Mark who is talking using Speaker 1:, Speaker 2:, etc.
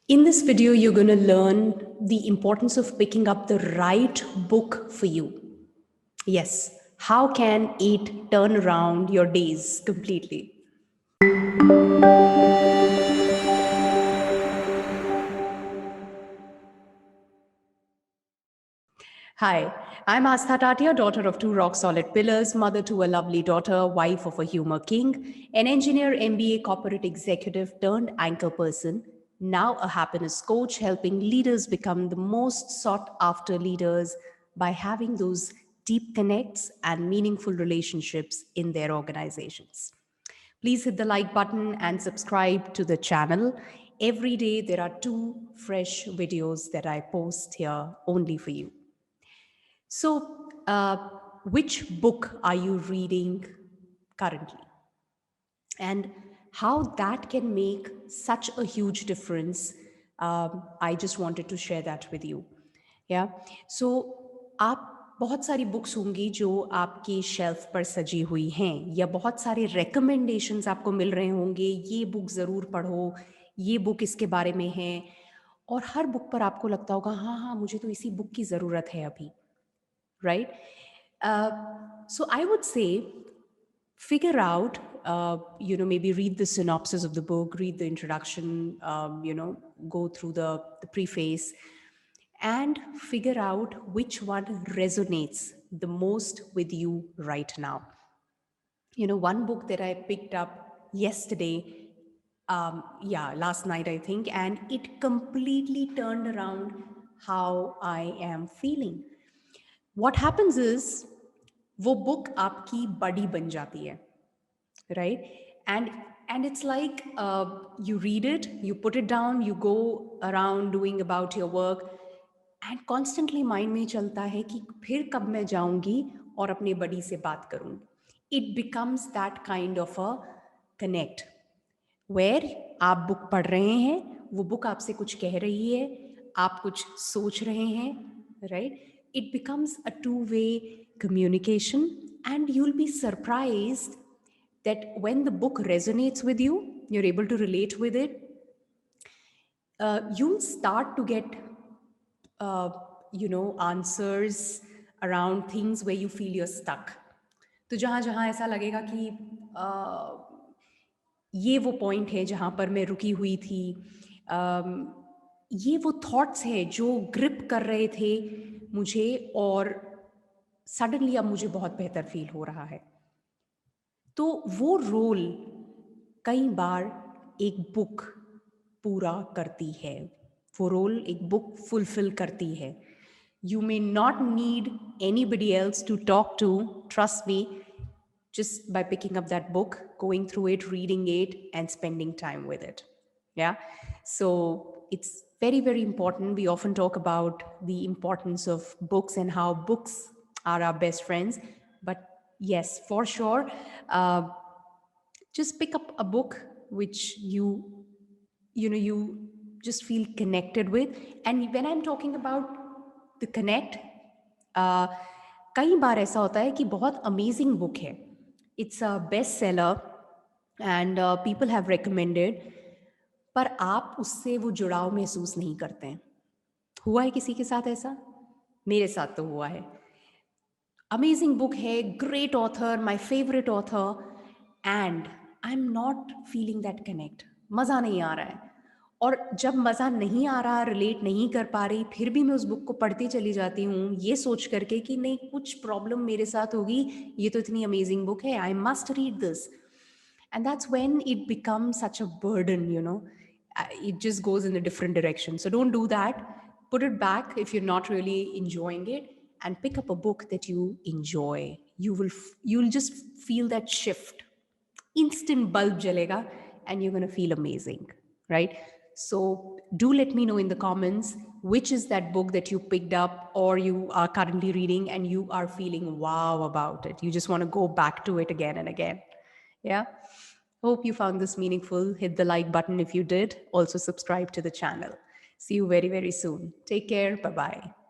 Speaker 1: In this video, you're going to learn the importance of picking up the right book for you. Yes, how can it turn around your days completely? Hi, I'm Astha Tatia, daughter of two rock-solid pillars, mother to a lovely daughter, wife of a humor king, an engineer, MBA corporate executive turned anchor person, now a happiness coach, helping leaders become the most sought-after leaders by having those deep connects and meaningful relationships in their organizations. Please hit the like button and subscribe to the channel. Every day there are 2 fresh videos that I post here only for you. So, which book are you reading currently? And how that can make such a huge difference, I just wanted to share that with you. Yeah. So, आप बहुत सारी books होंगी जो आपकी shelf पर सजी हुई हैं, या बहुत सारे रिकमेंडेशंस आपको मिल रहे होंगे, ये बुक ज़रूर पढ़ो, ये बुक इसके बारे में है, और हर बुक पर आपको लगता होगा हाँ हाँ मुझे तो इसी बुक की ज़रूरत है अभी, right? Uh, so I would say figure out, maybe read the synopsis of the book, read the introduction, go through the preface, and figure out which one resonates the most with you right now. One book that I picked up yesterday, last night, I think, and it completely turned around how I am feeling. What happens is, वो book आपकी बड़ी बन जाती है, right? And it's like, you read it, you put it down, you go around doing about your work, and constantly mind में चलता है कि फिर कब मैं जाऊंगी और अपने बड़ी से बात करूंगी. It becomes that kind of a connect where आप बुक पढ़ रहे हैं, वो बुक आपसे कुछ कह रही है, आप कुछ सोच रहे हैं, right? It becomes a two-way communication, and you'll be surprised that when the book resonates with you, you're able to relate with it, you'll start to get, answers around things where you feel you're stuck. तो जहाँ जहाँ ऐसा लगेगा कि ये वो point है जहाँ पर मैं रुकी हुई थी, ये वो थॉट्स हैं जो ग्रिप कर रहे थे मुझे, और सडनली अब मुझे बहुत बेहतर फील हो रहा है. तो वो रोल कई बार एक बुक पूरा करती है, वो रोल एक बुक फुलफिल करती है. You may not need anybody else to talk to, trust me, just by picking up that book, going through it, reading it, and spending time with it. Yeah. So it's very, very important. We often talk about the importance of books and how books are our best friends. But yes, for sure, uh, just pick up a book which you just feel connected with. And when I'm talking about the connect, कई बार ऐसा होता है कि बहुत amazing book है, it's a best seller and people have recommended, पर आप उससे वो जुड़ाव महसूस नहीं करते हैं. हुआ है किसी के साथ ऐसा? मेरे साथ तो हुआ है. अमेजिंग बुक है, great author, my favourite author, and I am not feeling that connect. मज़ा नहीं आ रहा है, और जब मज़ा नहीं आ रहा, रिलेट नहीं कर पा रही, फिर भी मैं उस बुक को पढ़ती चली जाती हूँ, ये सोच करके कि नहीं कुछ प्रॉब्लम मेरे साथ होगी, ये तो इतनी अमेजिंग बुक है, I must read this. And that's when it becomes such a burden. It just goes in a different direction. So don't do that. Put it back if you're not really enjoying it, and pick up a book that you enjoy. You'll just feel that shift, instant bulb jalega, and you're going to feel amazing, right? So do let me know in the comments which is that book that you picked up or you are currently reading and you are feeling wow about it. You just want to go back to it again and again. Yeah. Hope you found this meaningful. Hit the like button if you did. Also subscribe to the channel. See you very, very soon. Take care. Bye-bye.